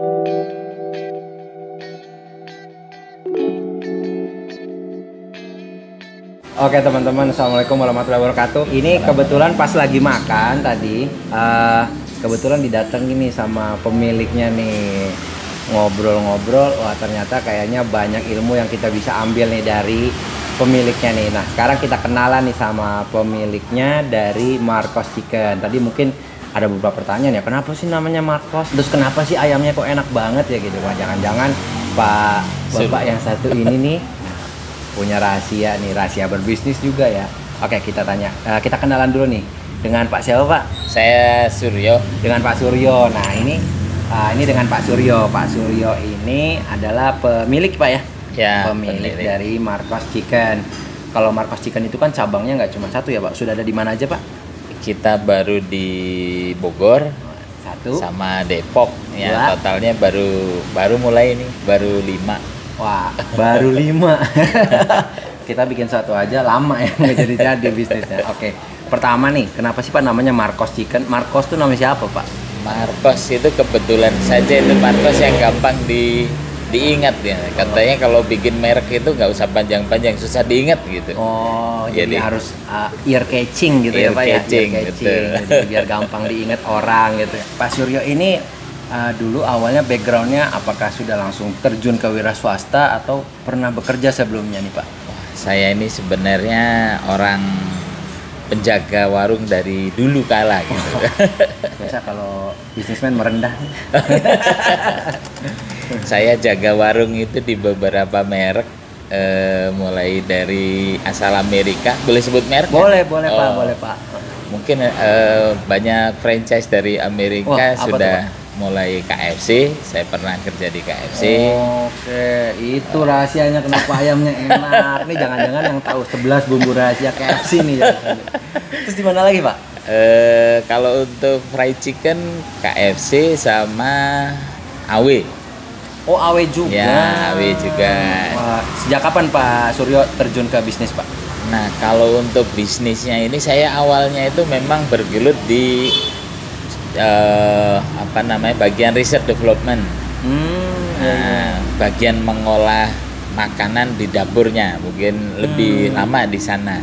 Oke teman-teman, assalamualaikum warahmatullahi wabarakatuh. Ini kebetulan pas lagi makan tadi, kebetulan didatengin nih sama pemiliknya nih, ngobrol-ngobrol. Wah ternyata kayaknya banyak ilmu yang kita bisa ambil nih dari pemiliknya nih. Nah sekarang kita kenalan nih sama pemiliknya dari Marcos Chicken. Tadi mungkin ada beberapa pertanyaan ya, kenapa sih namanya Marcos? Terus kenapa sih ayamnya kok enak banget ya gitu? Wah jangan-jangan Pak Bapak yang satu ini nih punya rahasia nih, rahasia berbisnis juga ya. Oke kita tanya, kita kenalan dulu nih dengan Pak siapa Pak? Saya Suryo. Dengan Pak Suryo. Nah ini dengan Pak Suryo. Pak Suryo ini adalah pemilik Pak ya? Ya, pemilik dari Marcos Chicken. Kalau Marcos Chicken itu kan cabangnya nggak cuma satu ya Pak? Sudah ada di mana aja Pak? Kita baru di Bogor, satu, sama Depok. Ya dua. totalnya baru mulai ini, baru 5. Wah, baru 5. Kita bikin satu aja lama ya, nggak jadi bisnisnya. Oke, pertama nih, kenapa sih Pak namanya Marcos Chicken? Marcos tuh nama siapa Pak? Marcos itu kebetulan saja itu Marcos yang gampang diingat ya. Katanya kalau bikin merek itu nggak usah panjang-panjang, susah diingat gitu. Oh, jadi harus ear catching gitu ya Pak ya? Ear catching, betul. Jadi biar gampang diingat orang gitu. Pak Suryo ini dulu awalnya backgroundnya apakah sudah langsung terjun ke wira swasta atau pernah bekerja sebelumnya nih Pak? Saya ini sebenarnya orang penjaga warung dari dulu kala gitu. Biasa kalau bisnismen merendah. Saya jaga warung itu di beberapa merek, mulai dari asal Amerika. Boleh sebut merek? Boleh Pak, boleh Pak. Mungkin banyak franchise dari Amerika. Wah, sudah mulai KFC, saya pernah kerja di KFC. Oke, itu rahasianya kenapa ayamnya enak. Nih jangan-jangan yang tahu 11 bumbu rahasia KFC nih. Terus di mana lagi Pak? Kalau untuk fried chicken KFC sama AW. Oh AW juga. Ya, AW juga. Wah, sejak kapan Pak Suryo terjun ke bisnis Pak? Nah, kalau untuk bisnisnya ini saya awalnya itu memang bergelut di bagian research development. Bagian mengolah makanan di dapurnya mungkin lebih lama di sana.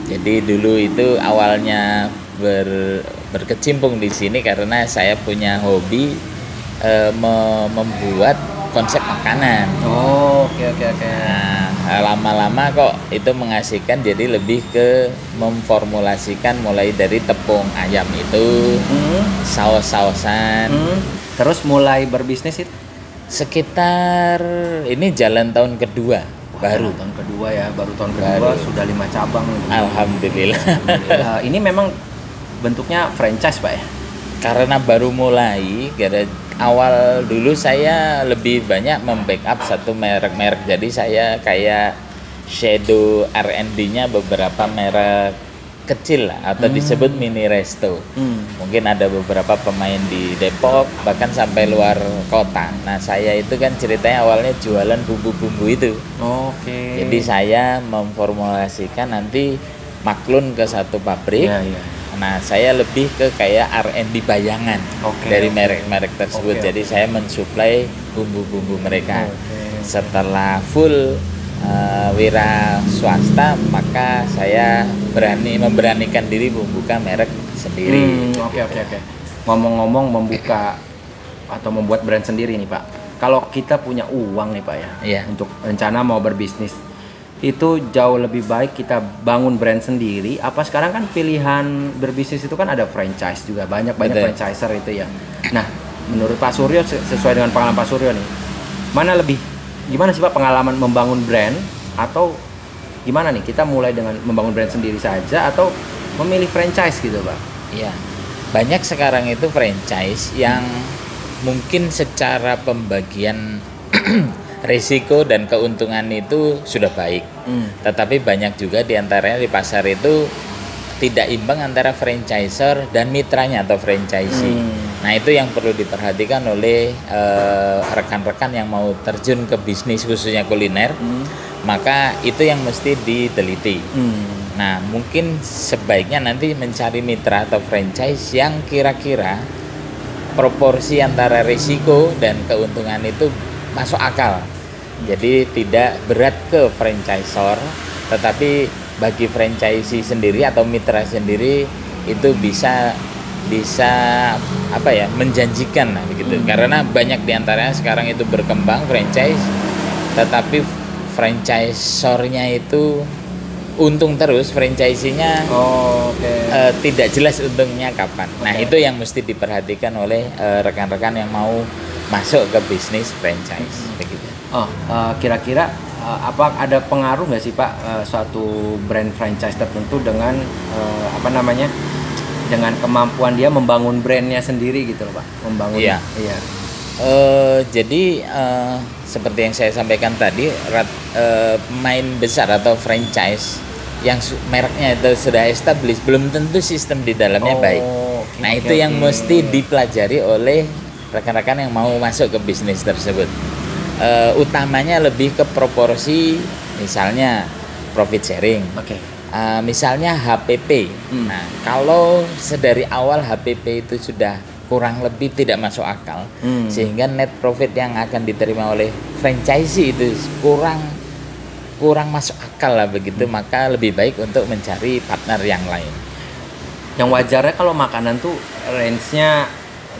Jadi dulu itu awalnya berkecimpung di sini karena saya punya hobi membuat konsep makanan. Oke. Nah, lama-lama kok itu mengasihkan, jadi lebih ke memformulasikan mulai dari tepung ayam itu, saus-sausan. Terus mulai berbisnis itu? Sekitar ini jalan tahun kedua. Baru tahun kedua ya, baru tahun kedua sudah 5 cabang. Alhamdulillah. Ini memang bentuknya franchise Pak ya? Karena baru mulai, awal dulu saya lebih banyak membackup satu merek-merek. Jadi saya kayak shadow R&D-nya beberapa merek kecil lah, atau disebut mini resto. Mungkin ada beberapa pemain di Depok, bahkan sampai luar kota. Nah saya itu kan ceritanya awalnya jualan bumbu-bumbu itu. Oke. Jadi saya memformulasikan nanti maklun ke satu pabrik. Nah, saya lebih ke kayak R&D bayangan dari merek-merek tersebut. Jadi saya mensuplai bumbu-bumbu mereka. Setelah full wira swasta, maka saya memberanikan diri membuka merek sendiri. Oke. Ngomong-ngomong membuka atau membuat brand sendiri nih Pak. Kalau kita punya uang nih Pak ya, untuk rencana mau berbisnis, itu jauh lebih baik kita bangun brand sendiri apa sekarang kan pilihan berbisnis itu kan ada franchise juga, banyak franchiser itu ya. Nah menurut Pak Suryo, sesuai dengan pengalaman Pak Suryo nih, gimana sih Pak pengalaman membangun brand, atau gimana nih kita mulai dengan membangun brand sendiri saja atau memilih franchise gitu Pak? Iya, banyak sekarang itu franchise yang mungkin secara pembagian risiko dan keuntungan itu sudah baik, tetapi banyak juga diantaranya di pasar itu tidak imbang antara franchiser dan mitranya atau franchisee. Nah itu yang perlu diperhatikan oleh rekan-rekan yang mau terjun ke bisnis khususnya kuliner, maka itu yang mesti diteliti. Nah mungkin sebaiknya nanti mencari mitra atau franchise yang kira-kira proporsi antara risiko dan keuntungan itu masuk akal. Jadi tidak berat ke franchisor, tetapi bagi franchisee sendiri atau mitra sendiri itu bisa menjanjikan lah begitu. Karena banyak diantaranya sekarang itu berkembang franchise, tetapi franchisornya itu untung terus, franchisee-nya tidak jelas untungnya kapan. Nah itu yang mesti diperhatikan oleh rekan-rekan yang mau masuk ke bisnis franchise begitu. Kira-kira apa ada pengaruh nggak sih Pak suatu brand franchise tertentu dengan dengan kemampuan dia membangun brandnya sendiri gitu loh Pak, membangun. Iya. Jadi seperti yang saya sampaikan tadi, pemain besar atau franchise yang mereknya itu sudah established belum tentu sistem di dalamnya baik. Nah itu yang mesti dipelajari oleh rekan-rekan yang mau masuk ke bisnis tersebut. Utamanya lebih ke proporsi, misalnya profit sharing. Misalnya HPP. Nah, kalau sedari awal HPP itu sudah kurang lebih tidak masuk akal, sehingga net profit yang akan diterima oleh franchisee itu kurang masuk akal lah begitu, maka lebih baik untuk mencari partner yang lain. Yang wajarnya kalau makanan tuh range-nya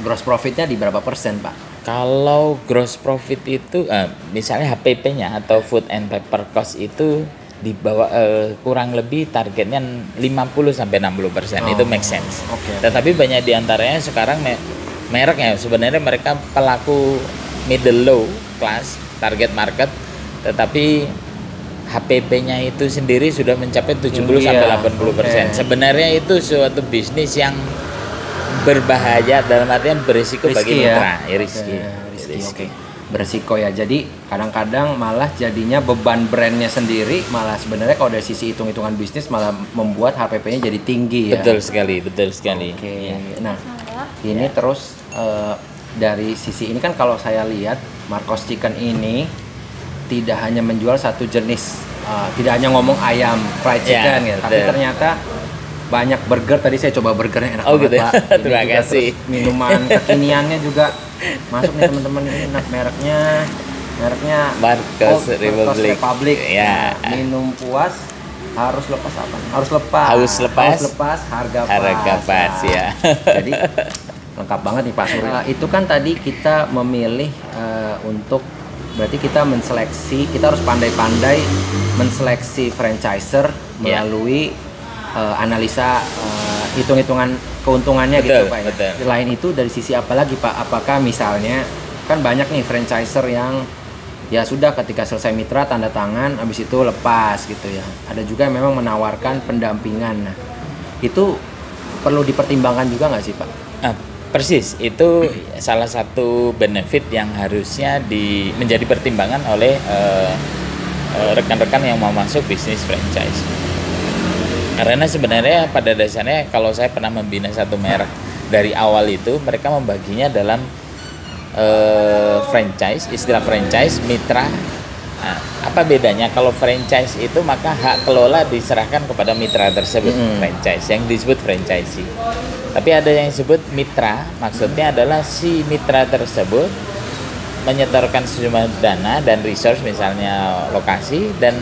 gross profitnya di berapa persen Pak? Kalau gross profit itu misalnya HPP-nya atau food and paper cost itu di bawah kurang lebih targetnya 50-60%, itu make sense. Tetapi banyak diantaranya sekarang mereknya sebenarnya mereka pelaku middle low class target market, tetapi HPP-nya itu sendiri sudah mencapai 70-80%. Sebenarnya itu suatu bisnis yang berbahaya dalam artian berisiko bagi mitra. Risiko. Beresiko ya. Jadi kadang-kadang malah jadinya beban brandnya sendiri, malah sebenarnya kalau dari sisi hitung-hitungan bisnis malah membuat HPP-nya jadi tinggi ya. Betul sekali. Nah, ini terus dari sisi ini kan kalau saya lihat Marcos Chicken ini tidak hanya menjual satu jenis, tidak hanya ngomong ayam fried chicken gitu, tapi ternyata banyak burger. Tadi saya coba burgernya enak banget gitu. Pak. Terima kasih. Minuman kekiniannya juga masuk nih teman-teman, ini enak mereknya Marcos Republic. Ya. Minum puas harus lepas apa? Harus lepas harga pas ya. Jadi lengkap banget nih Pak Suri. Itu kan tadi kita memilih untuk berarti kita harus pandai-pandai menseleksi franchiser melalui analisa hitung-hitungan keuntungannya gitu Pak ya. Selain itu dari sisi apa lagi Pak? Apakah misalnya kan banyak nih franchiser yang ya sudah ketika selesai mitra tanda tangan habis itu lepas gitu ya. Ada juga yang memang menawarkan pendampingan. Nah, itu perlu dipertimbangkan juga nggak sih Pak? Persis, itu salah satu benefit yang harusnya menjadi pertimbangan oleh rekan-rekan yang mau masuk bisnis franchise. Karena sebenarnya pada dasarnya kalau saya pernah membina satu merek dari awal itu, mereka membaginya dalam franchise, istilah franchise, mitra. Nah, apa bedanya? Kalau franchise itu maka hak kelola diserahkan kepada mitra tersebut, franchise yang disebut franchisee. Tapi ada yang disebut mitra, maksudnya adalah si mitra tersebut menyetorkan sejumlah dana dan resource, misalnya lokasi, dan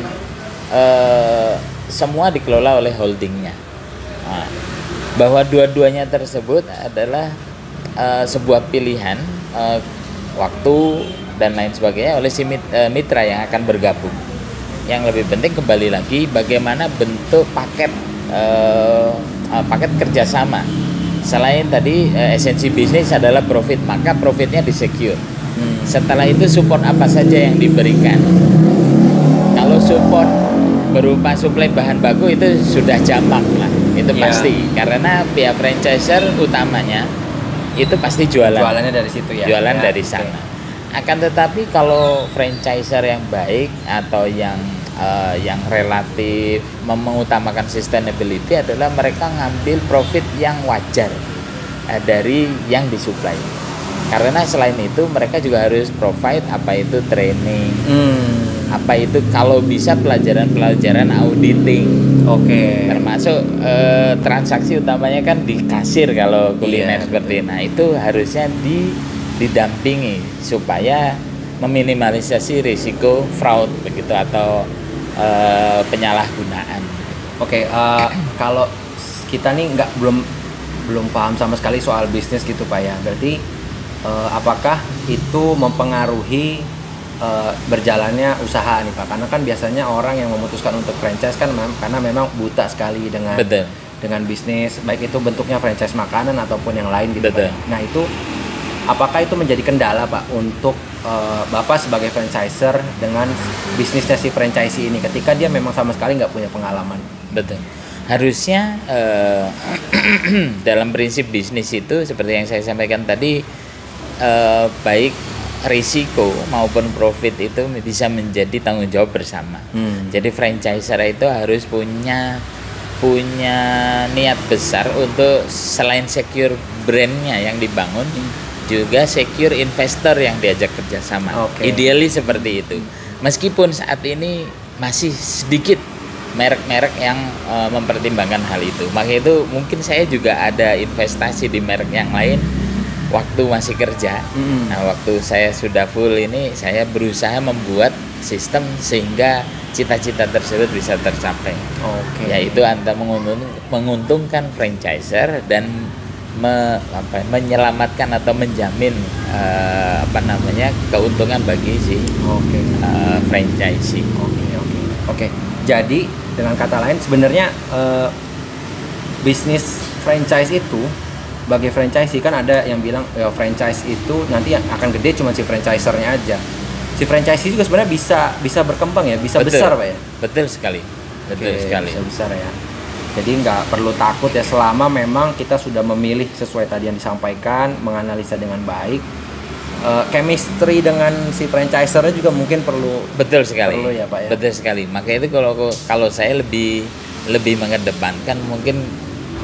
semua dikelola oleh holdingnya. Nah, bahwa dua-duanya tersebut adalah sebuah pilihan waktu dan lain sebagainya oleh si mitra yang akan bergabung. Yang lebih penting kembali lagi bagaimana bentuk paket kerjasama. Selain tadi esensi bisnis adalah profit, maka profitnya disecure. Setelah itu support apa saja yang diberikan. Kalau support berupa suplai bahan baku itu sudah jamak lah, itu pasti. Karena pihak franchiser utamanya itu pasti jualannya dari situ ya. Jualan dari sana. Akan tetapi kalau franchiser yang baik atau yang relatif mengutamakan sustainability adalah mereka ngambil profit yang wajar dari yang disuplai. Karena selain itu mereka juga harus provide apa itu training, apa itu kalau bisa pelajaran auditing. Oke. Termasuk transaksi utamanya kan di kasir kalau kuliner seperti ini. Nah, itu harusnya didampingi supaya meminimalisasi risiko fraud begitu atau penyalahgunaan. Oke, kalau kita nih belum paham sama sekali soal bisnis gitu Pak ya. Berarti apakah itu mempengaruhi berjalannya usaha nih Pak? Karena kan biasanya orang yang memutuskan untuk franchise kan karena memang buta sekali dengan bisnis, baik itu bentuknya franchise makanan ataupun yang lain gitu Pak. Nah, itu apakah itu menjadi kendala Pak untuk Bapak sebagai franchiser dengan bisnisnya si franchisee ini ketika dia memang sama sekali nggak punya pengalaman? Betul. Harusnya dalam prinsip bisnis itu seperti yang saya sampaikan tadi, baik risiko maupun profit itu bisa menjadi tanggung jawab bersama. Jadi franchiser itu harus punya niat besar untuk selain secure brandnya yang dibangun, juga secure investor yang diajak kerjasama. Ideally seperti itu. Meskipun saat ini masih sedikit merek-merek yang mempertimbangkan hal itu. Makanya itu mungkin saya juga ada investasi di merek yang lain waktu masih kerja. Nah, waktu saya sudah full ini, saya berusaha membuat sistem sehingga cita-cita tersebut bisa tercapai. Yaitu antara menguntungkan franchiser dan menyelamatkan atau menjamin keuntungan bagi si franchisee. Oke. Jadi dengan kata lain sebenarnya bisnis franchise itu bagi franchisee kan ada yang bilang ya franchise itu nanti yang akan gede cuma si franchisernya aja. Si franchisee juga sebenarnya bisa berkembang ya, bisa besar Pak ya. Betul sekali. Bisa besar ya. Jadi nggak perlu takut ya selama memang kita sudah memilih sesuai tadi yang disampaikan, menganalisa dengan baik. Chemistry dengan si franchisernya juga mungkin perlu. Betul sekali. Perlu ya Pak ya. Betul sekali. Makanya itu kalau saya lebih mengedepankan mungkin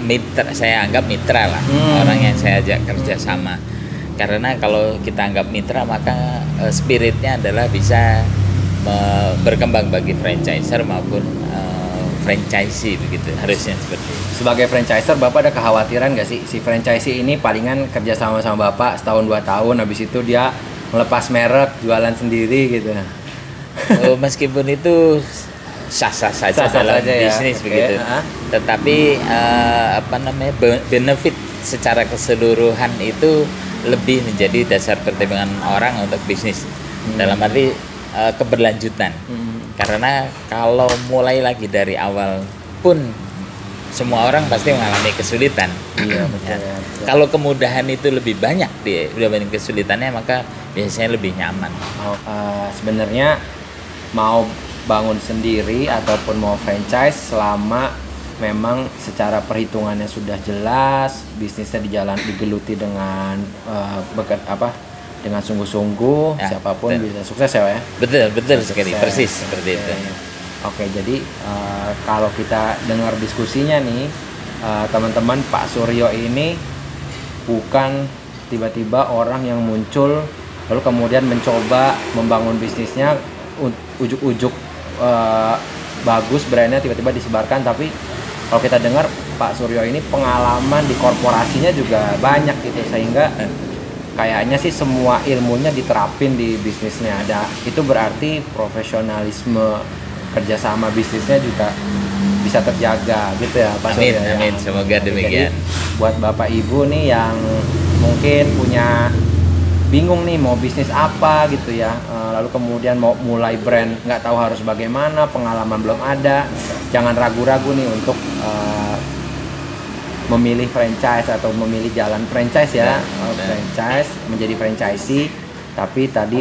mitra, saya anggap mitra lah, orang yang saya ajak kerja sama. Karena kalau kita anggap mitra maka spiritnya adalah bisa berkembang bagi franchiser maupun franchisee begitu, harusnya seperti itu. Sebagai franchiser Bapak ada kekhawatiran nggak sih si franchisee ini palingan kerja sama Bapak setahun 2 tahun, habis itu dia melepas merek jualan sendiri gitu? Meskipun itu sah-sah saja dalam bisnis ya. Begitu. Tetapi benefit secara keseluruhan itu lebih menjadi dasar pertimbangan orang untuk bisnis. Dalam arti keberlanjutan. Karena kalau mulai lagi dari awal pun semua orang pasti mengalami kesulitan. Iya, betul. Kalau kemudahan itu lebih banyak dibanding kesulitannya, maka biasanya lebih nyaman. Sebenarnya mau bangun sendiri ataupun mau franchise selama memang secara perhitungannya sudah jelas, bisnisnya digeluti dengan dengan sungguh-sungguh, siapapun bisa sukses ya. Betul sekali, persis seperti itu. Oke, jadi kalau kita dengar diskusinya nih, teman-teman, Pak Suryo ini bukan tiba-tiba orang yang muncul lalu kemudian mencoba membangun bisnisnya ujuk-ujuk bagus brandnya tiba-tiba disebarkan, tapi kalau kita dengar Pak Suryo ini pengalaman di korporasinya juga banyak gitu, sehingga kayaknya sih semua ilmunya diterapin di bisnisnya. Itu berarti profesionalisme kerjasama bisnisnya juga bisa terjaga gitu ya Pak Suryo. Amin, semoga demikian. Jadi, buat Bapak Ibu nih yang mungkin bingung nih mau bisnis apa gitu ya, lalu kemudian mau mulai brand nggak tahu harus bagaimana, pengalaman belum ada, jangan ragu-ragu nih untuk memilih franchise atau memilih jalan franchise ya. Franchise menjadi franchisee, tapi tadi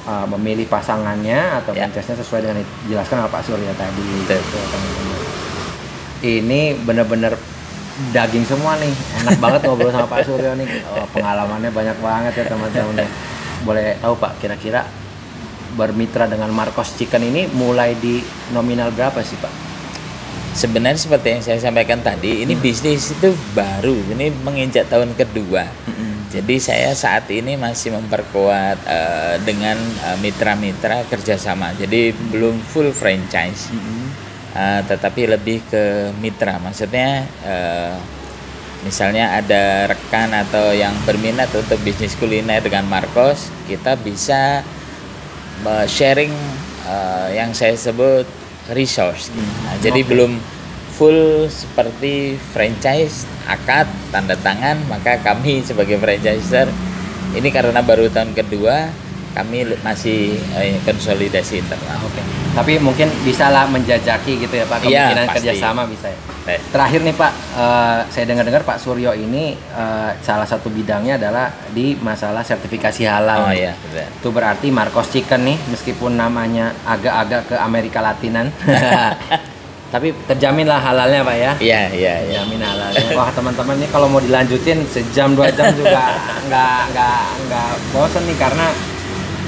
memilih pasangannya atau franchise-nya sesuai dengan dijelaskan oleh Pak Surya tadi. Teman-teman. Ini benar-benar daging semua nih, enak banget ngobrol sama Pak Suryo nih. Pengalamannya banyak banget ya teman-teman. Boleh tahu Pak, kira-kira bermitra dengan Marcos Chicken ini mulai di nominal berapa sih Pak? Sebenarnya seperti yang saya sampaikan tadi, ini bisnis itu baru, ini menginjak tahun kedua. Jadi saya saat ini masih memperkuat dengan mitra-mitra kerjasama. Jadi belum full franchise, tetapi lebih ke mitra. Maksudnya misalnya ada rekan atau yang berminat untuk bisnis kuliner dengan Marcos, kita bisa sharing yang saya sebut resource. Nah, jadi belum full seperti franchise, akad, tanda tangan, maka kami sebagai franchiser ini karena baru tahun kedua, kami masih konsolidasi internal. Oke. Tapi mungkin bisa lah menjajaki gitu ya Pak, kemungkinan kerjasama bisa ya. Terakhir nih Pak, saya dengar-dengar Pak Suryo ini salah satu bidangnya adalah di masalah sertifikasi halal. Oh iya, betul. Itu berarti Marcos Chicken nih, meskipun namanya agak-agak ke Amerika Latinan, tapi terjamin lah halalnya Pak ya. Iya. Terjamin halalnya. Wah teman-teman nih kalau mau dilanjutin sejam 2 jam juga nggak bosan nih, karena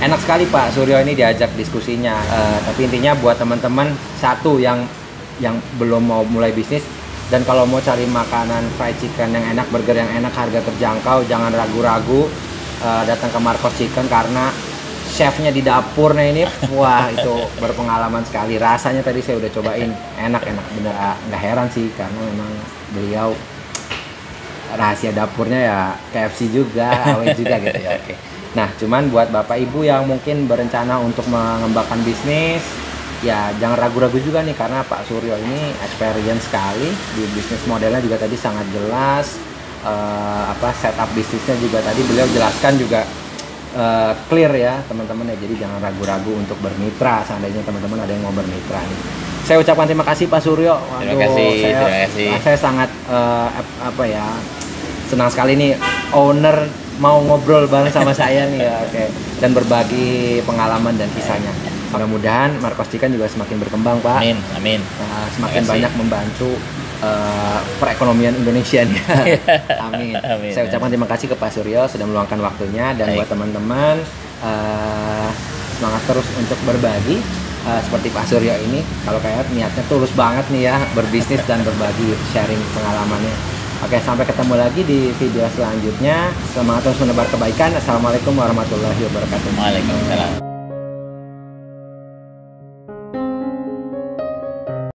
enak sekali Pak Suryo ini diajak diskusinya. Tapi intinya buat teman-teman satu yang belum mau mulai bisnis, dan kalau mau cari makanan fried chicken yang enak, burger yang enak, harga terjangkau, jangan ragu-ragu datang ke Marcos Chicken, karena chefnya di dapurnya ini wah itu berpengalaman sekali. Rasanya tadi saya udah cobain, enak bener, nggak heran sih karena memang beliau rahasia dapurnya ya KFC juga, awet juga gitu ya. Oke. Nah, cuman buat Bapak Ibu yang mungkin berencana untuk mengembangkan bisnis, ya jangan ragu-ragu juga nih, karena Pak Suryo ini experience sekali di bisnis modelnya, juga tadi sangat jelas. Setup bisnisnya juga tadi beliau jelaskan juga clear ya teman-teman ya. Jadi jangan ragu-ragu untuk bermitra seandainya teman-teman ada yang mau bermitra nih. Saya ucapkan terima kasih Pak Suryo. Terima kasih. Saya sangat senang sekali nih owner mau ngobrol bareng sama saya nih ya, oke. Dan berbagi pengalaman dan kisahnya. Mudah-mudahan Marcos Chicken juga semakin berkembang Pak. Amin. Semakin banyak membantu perekonomian Indonesia nih. Amin. Saya ucapkan terima kasih ke Pak Suryo sudah meluangkan waktunya, dan buat teman-teman semangat terus untuk berbagi seperti Pak Suryo ini. Kalau kayak niatnya tulus banget nih ya, berbisnis dan berbagi sharing pengalamannya. Oke, sampai ketemu lagi di video selanjutnya. Semangat terus menebar kebaikan. Assalamualaikum warahmatullahi wabarakatuh. Waalaikumsalam.